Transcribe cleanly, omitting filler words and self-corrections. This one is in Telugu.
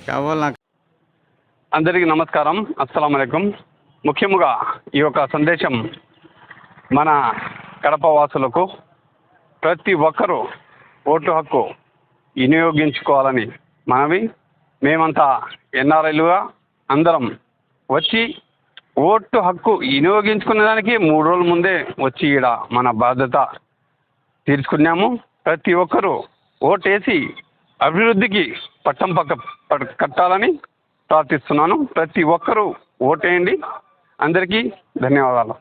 కావాలి నాకు. అందరికీ నమస్కారం, అస్సలాము అలైకుం. ముఖ్యముగా ఈ యొక్క సందేశం మన కడప వాసులకు ప్రతి ఒక్కరూ ఓటు హక్కు వినియోగించుకోవాలని మనవి. మేమంతా ఎన్ఆర్ఐలుగా అందరం వచ్చి ఓటు హక్కు వినియోగించుకునే దానికి 3 రోజుల ముందే వచ్చి ఈడ మన బాధ్యత తీర్చుకున్నాము. ప్రతి ఒక్కరూ ఓటేసి అభివృద్ధికి పట్టం కట్టాలని ప్రార్థిస్తున్నాను. ప్రతి ఒక్కరూ ఓటేయండి. అందరికీ ధన్యవాదాలు.